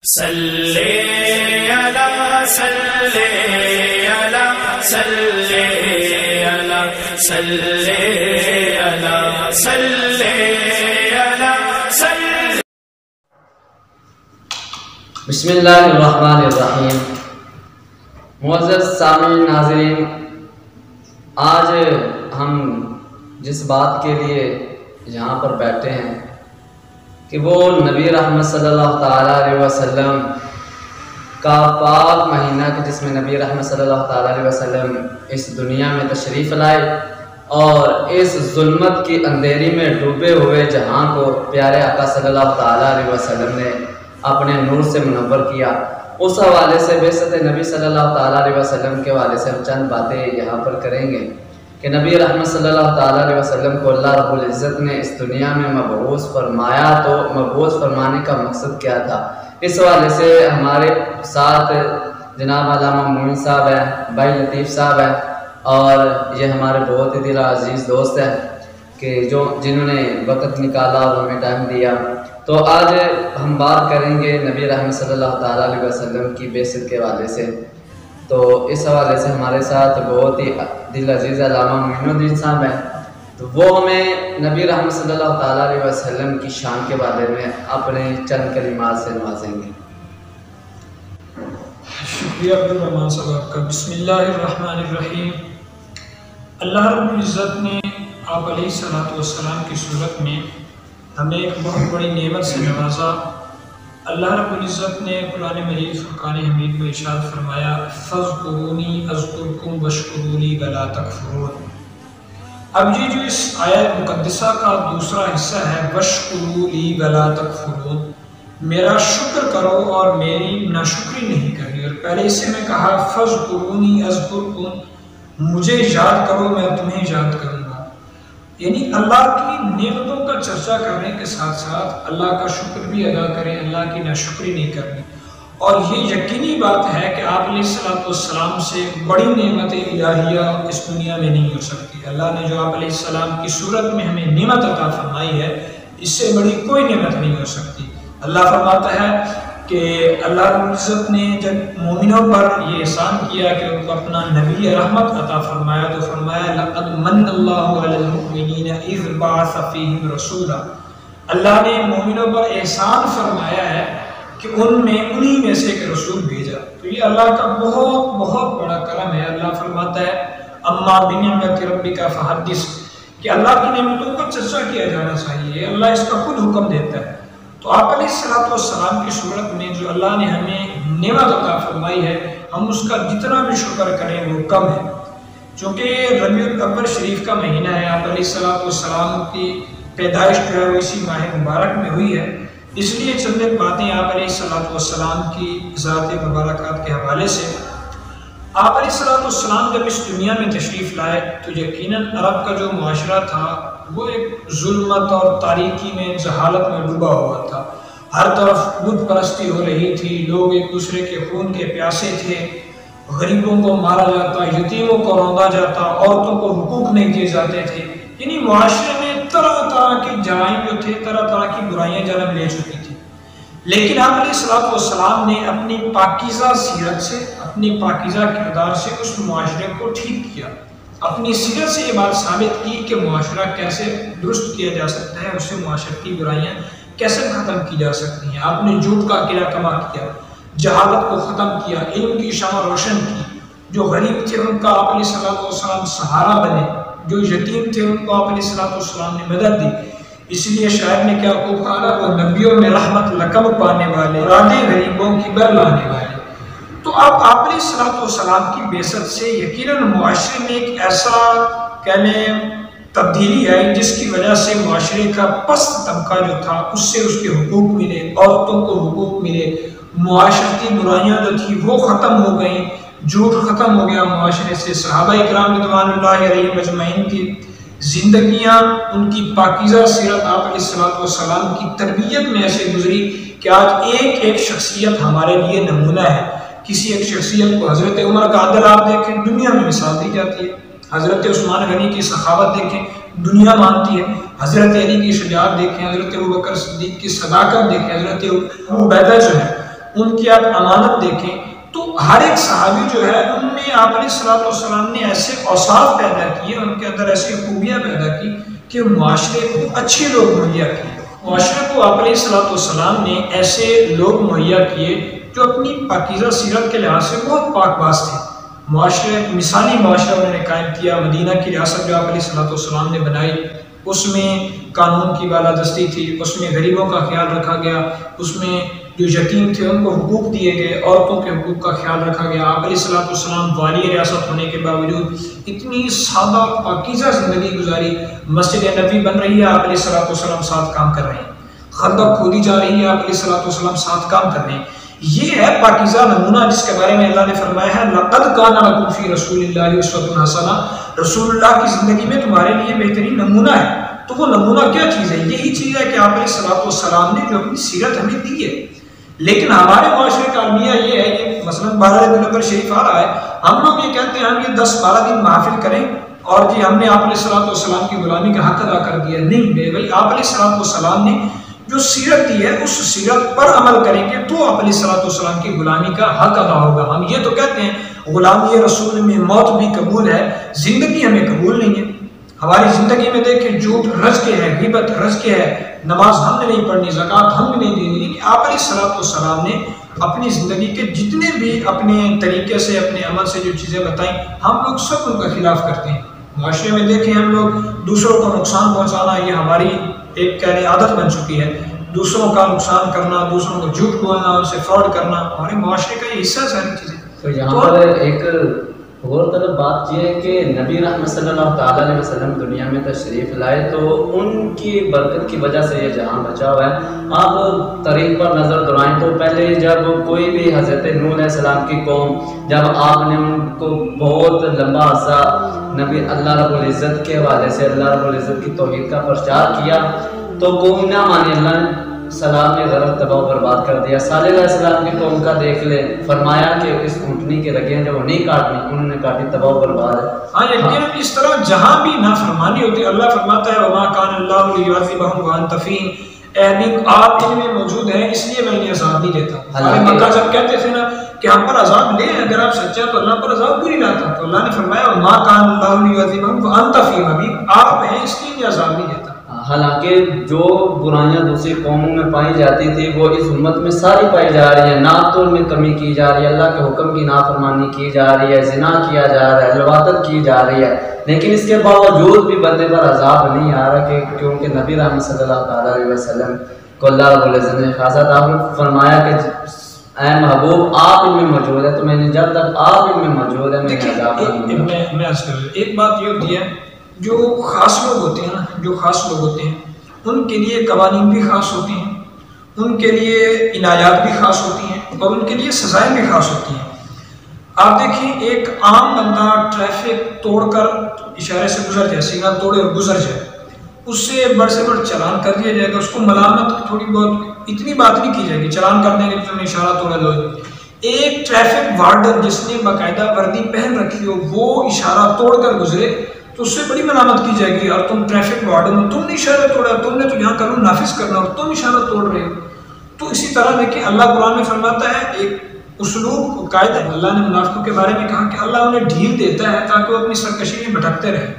صلی علی صلی علی صلی علی صلی علی صلی علی صلی. بسم اللہ الرحمن الرحیم. معزز سامعین ناظرین، آج ہم جس بات کے لیے یہاں پر بیٹھے ہیں کہ وہ نبی رحمت صلی اللہ تعالیٰ علیہ وسلم کا پاک مہینہ کہ جس میں نبی رحمت صلی اللہ تعالیٰ علیہ وسلم اس دنیا میں تشریف لائے اور اس ظلمت کی اندھیری میں ڈوبے ہوئے جہاں کو پیارے آقا صلی اللہ تعالیٰ علیہ وسلم نے اپنے نور سے منور کیا، اس حوالے سے بعثت نبی صلی اللہ تعالیٰ علیہ وسلم کے حوالے سے ہم چند باتیں یہاں پر کریں گے کہ نبی رحمت صلی اللہ تعالیٰ علیہ وسلم کو اللہ رب العزت نے اس دنیا میں مبعوث فرمایا، تو مبعوث فرمانے کا مقصد کیا تھا. اس حوالے سے ہمارے ساتھ جناب علامہ معین صاحب ہیں، بھائی لطیف صاحب ہیں، اور یہ ہمارے بہت ہی دل عزیز دوست ہیں کہ جنہوں نے وقت نکالا اور ہمیں ٹائم دیا. تو آج ہم بات کریں گے نبی رحمت صلی اللہ تعالیٰ علیہ وسلم کی بعثت کے حوالے سے. تو اس حوالے سے ہمارے ساتھ بہت ہی دل عزیز علامہ معین الدین صاحب ہیں، تو وہ ہمیں نبی رحمت صلی اللہ تعالیٰ علیہ وسلم کی شان کے بارے میں اپنے چند کلمات سے نوازیں گے. شکریہ عبدالرحمن صاحب آپ کا. بسم اللہ الرحمن الرحیم. اللہ رب العزت نے آپ علیہ الصلوۃ والسلام کی صورت میں ہمیں ایک بہت بڑی نعمت سے نوازا. اللہ رب العزت نے قرآن مجید فرقان حمید میں ارشاد فرمایا فاذکرونی اذکرکم واشکروا لی ولا تکفرون. اب یہ جو اس آیت مقدسہ کا دوسرا حصہ ہے واشکروا لی ولا تکفرون، میرا شکر کرو اور میری ناشکری نہیں کرنی. اور پہلے اسے میں کہا فاذکرونی اذکرکم، مجھے یاد کرو میں تمہیں یاد کروں گا. یعنی اللہ کی نعمتوں کا چرچا کرنے کے ساتھ ساتھ اللہ کا شکر بھی ادا کریں، اللہ کی ناشکری نہیں کرنی. اور یہ یقینی بات ہے کہ آپ علیہ الصلوۃ والسلام سے بڑی نعمت الہیہ اس دنیا میں نہیں ہو سکتی. اللہ نے جو آپ علیہ السلام کی صورت میں ہمیں نعمت عطا فرمائی ہے، اس سے بڑی کوئی نعمت نہیں ہو سکتی. اللہ فرماتا ہے کہ اللہ رب العزت نے جب مومنوں پر یہ احسان کیا کہ ان کو اپنا نبی رحمت عطا فرمایا، تو فرمایا لقد من اللہ علی المؤمنین اذ بعث فیہم رسولا. اللہ نے مومنوں پر احسان فرمایا ہے کہ ان میں انہی میں سے ایک رسول بھیجا. تو یہ اللہ کا بہت بہت بڑا کرم ہے. اللہ فرماتا ہے اما بنعمت ربک فحدث، کہ اللہ کی نعمتوں کا چرچا کیا جانا چاہیے، اللہ اس کا خود حکم دیتا ہے. تو آپ علیہ الصلوۃ والسلام کی صورت میں جو اللہ نے ہمیں نعمت عطا فرمائی ہے، ہم اس کا جتنا بھی شکر کریں وہ کم ہے. چونکہ ربیع الاول شریف کا مہینہ ہے، آپ علیہ الصلوۃ والسلام کی پیدائش جو ہے وہ اسی ماہ مبارک میں ہوئی ہے، اس لیے چند باتیں آپ علیہ الصلوۃ والسلام کی ذات مبارکات کے حوالے سے. آپ علیہ الصلوۃ والسلام جب اس دنیا میں تشریف لائے تو یقیناً عرب کا جو معاشرہ تھا وہ ایک ظلمت اور تاریکی میں، جہالت میں ڈوبا ہوا تھا. ہر طرف بت پرستی ہو رہی تھی، لوگ ایک دوسرے کے خون کے پیاسے تھے، غریبوں کو مارا جاتا، یتیموں کو روندا جاتا، عورتوں کو حقوق نہیں دیے جاتے تھے. یعنی معاشرے میں طرح طرح کے جرائم جو تھے، طرح طرح کی برائیاں جنم لے چکی تھی. لیکن آپ علیہ الصلوۃ والسلام نے اپنی پاکیزہ سیرت سے، اپنی پاکیزہ کردار سے اس معاشرے کو ٹھیک کیا. اپنی سیرت سے یہ بات ثابت کی کہ معاشرہ کیسے درست کیا جا سکتا ہے، اس سے معاشرتی برائیاں کیسے ختم کی جا سکتی ہیں. آپ نے جھوٹ کا قلعہ کما کیا، جہالت کو ختم کیا، علم کی شمع روشن کی. جو غریب تھے ان کا آپ علیہ الصلوۃ والسلام سہارا بنے، جو یتیم تھے ان کو آپ علیہ الصلوۃ والسلام نے مدد دی. اس لیے شاعر نے کیا خوب کہا، وہ نبیوں میں رحمت لقب پانے والے، رادے غریبوں کی بر لانے والے. تو اب آپ علیہ الصلوۃ والسلام کی بعثت سے یقیناً معاشرے میں ایک ایسا کہنے تبدیلی آئی جس کی وجہ سے معاشرے کا پست طبقہ جو تھا اس سے اس کے حقوق ملے، عورتوں کو حقوق ملے، معاشرتی برائیاں جو تھی وہ ختم ہو گئیں، جھوٹ ختم ہو گیا معاشرے سے. صحابہ اکرام رضوان اللہ علیہم اجمعین کی زندگیاں، ان کی پاکیزہ سیرت آپ علیہ الصلوۃ والسلام کی تربیت میں ایسے گزری کہ آج ایک ایک شخصیت ہمارے لیے نمونہ ہے. کسی ایک شخصیت کو حضرت عمر کا عدل آپ دیکھیں، دنیا میں مثال دی جاتی ہے. حضرت عثمان غنی کی سخاوت دیکھیں، دنیا مانتی ہے. حضرت علی کی شجاعت دیکھیں، حضرت ابوبکر صدیق کی صداقت دیکھیں، حضرت ابو عبیدہ جو ہے ان کی آپ امانت دیکھیں تو ہر ایک صحابی جو ہے ان میں آپ علیہ الصلوۃ والسلام نے ایسے اوصاف پیدا کیے، ان کے اندر ایسی خوبیاں پیدا کی کہ معاشرے کو اچھے لوگ مہیا کیے۔ معاشرے کو آپ علیہ الصلوۃ والسلام نے ایسے لوگ مہیا کیے جو اپنی پاکیزہ سیرت کے لحاظ سے بہت پاک باز تھے۔ معاشرے مثالی معاشرہ انہوں نے قائم کیا۔ مدینہ کی ریاست جو آپ علیہ الصلوۃ والسلام نے بنائی، اس میں قانون کی بالادستی تھی، اس میں غریبوں کا خیال رکھا گیا، اس میں جو یتیم تھے ان کو حقوق دیے گئے، عورتوں کے حقوق کا خیال رکھا گیا۔ آپ علیہ الصلوۃ والسلام والی ریاست ہونے کے باوجود اتنی سادہ پاکیزہ زندگی گزاری۔ مسجد نبوی بن رہی ہے، آپ علیہ الصلوۃ والسلام ساتھ کام کر رہے ہیں۔ خندق کھودی جا رہی ہے، آپ علیہ الصلوۃ والسلام ساتھ کام کر رہے ہیں۔ یہ ہے پاکیزہ نمونہ جس کے بارے میں اللہ نے فرمایا ہے لَقَدْ كَانَ لَكُمْ فِي رَسُولِ اللَّهِ أُسْوَةٌ حَسَنَةٌ، رسول اللہ کی زندگی میں تمہارے لیے بہترین نمونہ ہے۔ تو وہ نمونہ کیا چیز ہے؟ یہی چیز ہے کہ آپ علیہ الصلوۃ والسلام نے جو اپنی سیرت ہمیں دی ہے۔ لیکن ہمارے معاشرے کا المیہ یہ ہے کہ مثلاً 12 ربیع الاول شریف آ رہا ہے، ہم لوگ یہ کہتے ہیں ہم یہ 10-12 دن محافل کریں اور جی ہم نے آپ علیہ الصلوۃ والسلام کی غلامی کا حق ادا کر دیا۔ نہیں میرے بھائی، آپ علیہ الصلوۃ والسلام نے جو سیرت دی ہے اس سیرت پر عمل کریں گے تو آپ علیہ الصلوۃ والسلام کی غلامی کا حق ادا ہوگا۔ ہم یہ تو کہتے ہیں غلامی رسول میں موت بھی قبول ہے، زندگی ہمیں قبول نہیں ہے۔ ہماری زندگی میں دیکھیں جھوٹ رز کے ہے، غیبت رز کے ہے، نماز ہم نے نہیں پڑھنی، زکوٰۃ ہم نے نہیں دینی۔ لیکن آپ علیہ الصلوۃ والسلام نے اپنی زندگی کے جتنے بھی اپنے طریقے سے اپنے عمل سے جو چیزیں بتائیں ہم لوگ سب ان کا خلاف کرتے ہیں۔ معاشرے میں دیکھیں ہم لوگ دوسروں کو نقصان پہنچانا یہ ہماری ایک کہنے عادت بن چکی ہے۔ دوسروں کا نقصان کرنا، دوسروں کو جھوٹ بولنا، ان سے فراڈ کرنا ہمارے معاشرے کا یہ حصہ ہے ساری چیزیں۔ تو یہاں پر ایک غور طلب بات یہ ہے کہ نبی رحمت صلی اللہ تعالیٰ علیہ وسلم دنیا میں تشریف لائے تو ان کی برکت کی وجہ سے یہ جہاں بچا ہوا ہے۔ آپ تاریخ پر نظر دوڑائیں تو پہلے جب کوئی بھی حضرت نوح علیہ السلام کی قوم، جب آپ نے ان کو بہت لمبا عرصہ نبی اللہ رب العزت کے حوالے سے اللہ رب العزت کی توحید کا پرچار کیا تو قوم نہ مانی، اللہ نے سلام نے غلط تباہ و برباد کر دیا۔ صالح علیہ السلام کی قوم کا دیکھ لیں، فرمایا کہ اس اونٹنی کے رگیں جو وہ نہیں کاٹنی، انہوں نے کاٹی، تباہ و برباد ہے۔ ہاں یقیناً اس طرح جہاں بھی نافرمانی ہوتی ہے اللہ فرماتا ہے وَمَا كَانَ اللَّهُ لِيُعَذِّبَهُمْ وَأَنْتَ فِيهِمْ، اے نبی آپ ان میں موجود ہیں اس لیے میں انہیں عذاب نہیں دیتا۔ مکہ جب کہتے تھے نا کہ ہم پر عذاب لے، اگر آپ سچا تو اللہ پر عذاب کیوں نہیں لاتا؟ تو اللہ نے فرمایا وَمَا كَانَ اللَّهُ لِيُعَذِّبَهُمْ وَأَنْتَ فِيهِمْ، ابھی آپ ہیں اس لیے انہیں عذاب نہیں دیتا۔ حالانکہ جو برائیاں دوسری قوموں میں پائی جاتی تھی وہ اس امت میں ساری پائی جا رہی ہیں، ناپتول میں کمی کی جا رہی ہے، اللہ کے حکم کی نافرمانی کی جا رہی ہے، زنا کیا جا رہا ہے، لواطت کی جا رہی ہے، لیکن اس کے باوجود بھی بندے پر عذاب نہیں آ رہا کیونکہ نبی رحمت صلی اللہ تعالیٰ علیہ وسلم کو اللہ رب العزت نے خاصا آپ نے فرمایا کہ اے محبوب آپ ان میں موجود ہے، تو میں نے جب تک آپ ان میں موجود ہے میں عذاب میں ایک بات یہ ہوتی ہے جو خاص لوگ ہوتے ہیں نا، جو خاص لوگ ہوتے ہیں ان کے لیے قوانین بھی خاص ہوتے ہیں، ان کے لیے عنایات بھی خاص ہوتی ہیں اور ان کے لیے سزائیں بھی خاص ہوتی ہیں۔ آپ دیکھیں ایک عام بندہ ٹریفک توڑ کر اشارے سے گزر جائے، سگنل توڑے اور گزر جائے، اس سے بڑھ سے بڑھ چلان کر دیا جائے گا، اس کو ملامت تھوڑی بہت اتنی بات نہیں کی جائے گی، چلان کر دیں گے تو اشارہ توڑا لو۔ ایک ٹریفک وارڈن جس نے باقاعدہ وردی پہن رکھی ہو وہ اشارہ توڑ کر گزرے تو اس سے بڑی ملامت کی جائے گی، اور تم ٹریفک وارڈن ہو، تم نے اشارہ توڑا، تم نے تو یہاں قانون نافذ کرنا اور تم اشارہ توڑ رہے ہو۔ تو اسی طرح دیکھیں اللہ قرآن میں فرماتا ہے ایک اسلوب قائد ہے، اللہ نے منافقوں کے بارے میں کہا کہ اللہ انہیں ڈھیل دیتا ہے تاکہ وہ اپنی سرکشی میں بھٹکتے رہیں۔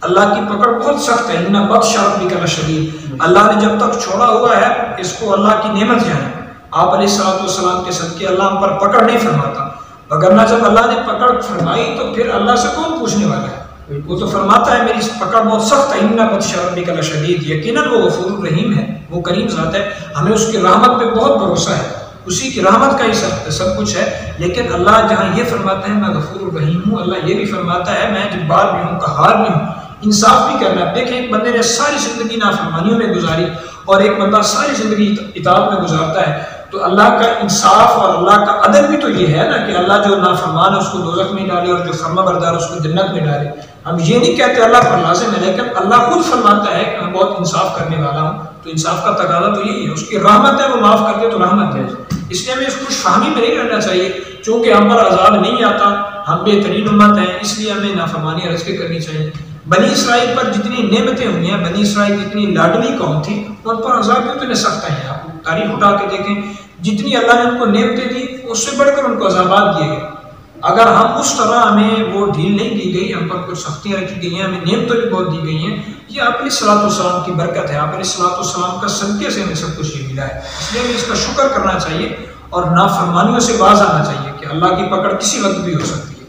اللہ کی پکڑ بہت سخت ہے، اِنَّ بَطْشَ رَبِّكَ لَشَدِيدٌ، اللہ نے جب تک چھوڑا ہوا ہے اس کو اللہ کی نعمت جانے۔ آپ علیہ الصلوۃ والسلام کے صدقے اللہ ہم پر پکڑ نہیں فرماتا، وگرنہ جب اللہ نے پکڑ فرمائی تو پھر اللہ سے کون پوچھنے والا ہے؟ وہ تو فرماتا ہے میری پکڑ بہت سخت ہے، اِنَّ بَطْشَ رَبِّكَ لَشَدِيدٌ، یقیناً وہ غفور الرحیم ہے، وہ کریم ذات ہے، ہمیں اس کی رحمت پہ بہت بھروسہ ہے، اسی کی رحمت کا ہی سب کچھ ہے۔ لیکن اللہ جہاں یہ فرماتا ہے میں غفور الرحیم ہوں، اللہ یہ بھی فرماتا ہے میں جبار بھی ہوں، قہار بھی ہوں، انصاف بھی کرنا ہے۔ دیکھیں ایک بندے نے ساری زندگی نافرمانیوں میں گزاری اور ایک بندہ ساری زندگی اطاعت میں گزارتا ہے، تو اللہ کا انصاف اور اللہ کا عدل بھی تو یہ ہے نا کہ اللہ جو نافرمان ہے اس کو دوزخ میں ڈالے اور جو فرما بردار ہے اس کو جنت میں ڈالے۔ ہم یہ نہیں کہتے اللہ پر لازم ہے، لیکن اللہ خود فرماتا ہے کہ میں بہت انصاف کرنے والا ہوں، تو انصاف کا تقاضا تو یہی ہے، اس کی رحمت ہے، وہ معاف کر دے تو رحمت ہے۔ اس لیے ہمیں اس خوش فہمی میں نہیں رہنا چاہیے، چونکہ ہم پر عذاب نہیں آتا، ہم بہترین امت ہیں، اس لیے ہمیں نافرمانی رزق کرنی چاہیے۔ بنی اسرائیل پر جتنی نعمتیں ہوئی ہیں، بنی اسرائیل جتنی لاڈلی قوم تھی، ان پر عذاب بھی اتنے سخت ہیں۔ آپ تاریخ اٹھا کے دیکھیں، جتنی اللہ نے ان کو نعمتیں دی اس سے بڑھ کر ان کو عذابات دیے گئے. اگر ہم اس طرح ہمیں وہ ڈھیل نہیں دی گئی، ہم پر کچھ سختیاں رکھی گئی ہیں، ہمیں نعمتیں بھی بہت دی گئی ہیں، یہ آپ علیہ الصلوۃ والسلام کی برکت ہے، آپ علیہ الصلوۃ والسلام کا صدقے سے ہمیں سب کچھ یہ ملا ہے. اس لیے ہمیں اس کا شکر کرنا چاہیے اور نافرمانیوں سے باز آنا چاہیے کہ اللہ کی پکڑ کسی وقت بھی ہو سکتی ہے.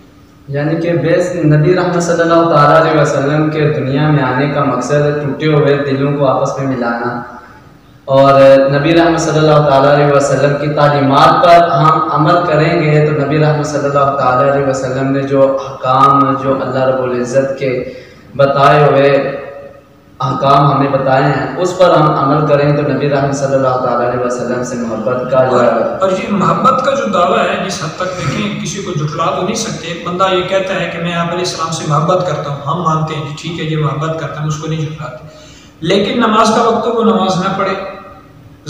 یعنی کہ بیس نبی رحمت صلی اللہ تعالیٰ علیہ وسلم کے دنیا میں آنے کا مقصد ٹوٹے ہوئے دلوں کو آپس میں ملانا، اور نبی رحمت صلی اللہ تعالیٰ علیہ وسلم کی تعلیمات پر ہم عمل کریں گے تو نبی رحمت صلی اللہ تعالیٰ علیہ وسلم نے جو احکام، جو اللہ رب العزت کے بتائے ہوئے احکام ہمیں بتائے ہیں اس پر ہم عمل کریں تو نبی رحمت صلی اللہ تعالیٰ علیہ وسلم سے محبت کا اور یہ محبت کا جو دعویٰ ہے جس حد تک دیکھیں کسی کو جھٹلا تو نہیں سکتے. ایک بندہ یہ کہتا ہے کہ میں آپ علیہ السلام سے محبت کرتا ہوں، ہم مانتے ہیں ٹھیک ہے یہ محبت کرتا ہے، اس کو نہیں جھٹلاتے، لیکن نماز کا وقت وہ نماز نہ پڑھے.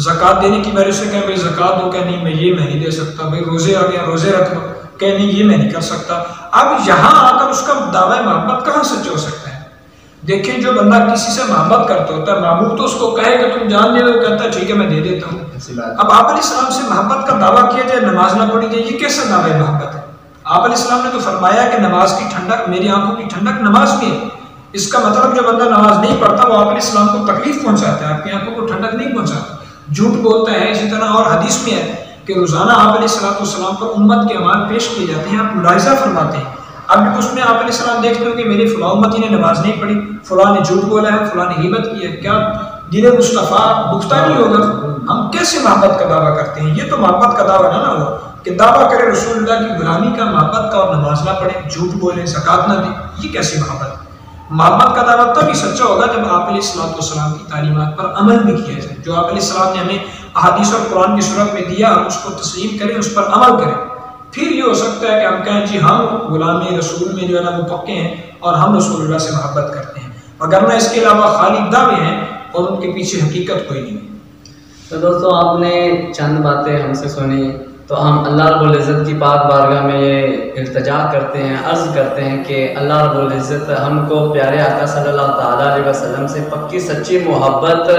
زکوٰۃ دینے کی وجہ سے کہ بھائی زکوٰۃ دو، کہ نہیں میں یہ نہیں دے سکتا. بھائی روزے آ گیا روزے رکھ لو، کہ نہیں یہ میں نہیں کر سکتا. اب یہاں آ کر اس کا دعویٰ محبت کہاں سچ ہو سکتا ہے؟ دیکھیں جو بندہ کسی سے محبت کرتا ہوتا ہے، محبوب تو اس کو کہے کہ تم جان دے دو، کہتا ہے ٹھیک ہے میں دے دیتا ہوں. اب آپ علیہ السلام سے محبت کا دعویٰ کیا جائے، نماز نہ پڑھی جائے، یہ کیسا دعویٰ محبت ہے؟ آپ علیہ السلام نے تو فرمایا کہ نماز کی ٹھنڈک، میری آنکھوں کی ٹھنڈک نماز میں ہے. اس کا مطلب جو بندہ نماز نہیں پڑھتا وہ آپ علیہ السلام کو تکلیف پہنچاتا ہے، آپ کی آنکھوں کو ٹھنڈک نہیں پہنچاتا، جھوٹ بولتا ہے. اسی طرح اور حدیث میں ہے کہ روزانہ آپ علیہ السلام پر امت کے اعمال پیش کیے جاتے ہیں، آپ ملاحظہ فرماتے ہیں. اب اس میں آپ علیہ السلام دیکھتے ہو کہ میری فلاں امتی نے نماز نہیں پڑھی، فلاں نے جھوٹ بولا ہے، فلاں نے غیبت کی ہے، کیا دل مصطفیٰ دکھتا نہیں ہوگا؟ ہم کیسے محبت کا دعویٰ کرتے ہیں؟ یہ تو محبت کا دعویٰ نہ ہوا کہ دعویٰ کرے رسول اللہ کی غلامی کا، محبت کا، اور نماز نہ پڑھے، جھوٹ بولے، زکوٰۃ نہ دے. یہ کیسی محبت؟ محبت کا دعویٰ تبھی سچا ہوگا جب آپ علیہ الصلوۃ والسلام کی تعلیمات پر عمل بھی کیا جائے. جو آپ علیہ السلام نے ہمیں احادیث اور قرآن کی صورت میں دیا ہم اس کو تسلیم کریں، اس پر عمل کریں. پھر یہ ہو سکتا ہے کہ ہم کہیں جی ہم غلام رسول میں جو ہے نا وہ پکے ہیں اور ہم رسول اللہ سے محبت کرتے ہیں، وگرنہ اس کے علاوہ خالی دعوے ہیں اور ان کے پیچھے حقیقت کوئی نہیں. تو دوستوں آپ نے چند باتیں ہم سے سنی، تو ہم اللہ رب العزت کی پاک بارگاہ میں یہ التجا کرتے ہیں، عرض کرتے ہیں کہ اللہ رب العزت ہم کو پیارے آقا صلی اللہ تعالیٰ علیہ وسلم سے پکی سچی محبت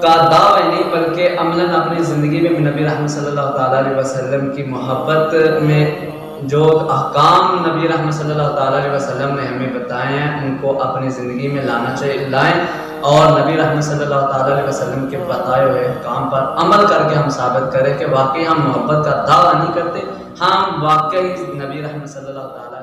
کا دعوی نہیں بلکہ عملاً اپنی زندگی میں نبی رحمت صلی اللہ تعالیٰ علیہ وسلم کی محبت میں جو احکام نبی رحمت صلی اللہ تعالیٰ علیہ وسلم نے ہمیں بتائے ہیں ان کو اپنی زندگی میں لانا چاہیے، لائیں، اور نبی رحمت صلی اللہ تعالیٰ علیہ وسلم کے بتائے ہوئے کام پر عمل کر کے ہم ثابت کریں کہ واقعی ہم محبت کا دعویٰ نہیں کرتے، ہم واقعی نبی رحمت صلی اللہ تعالیٰ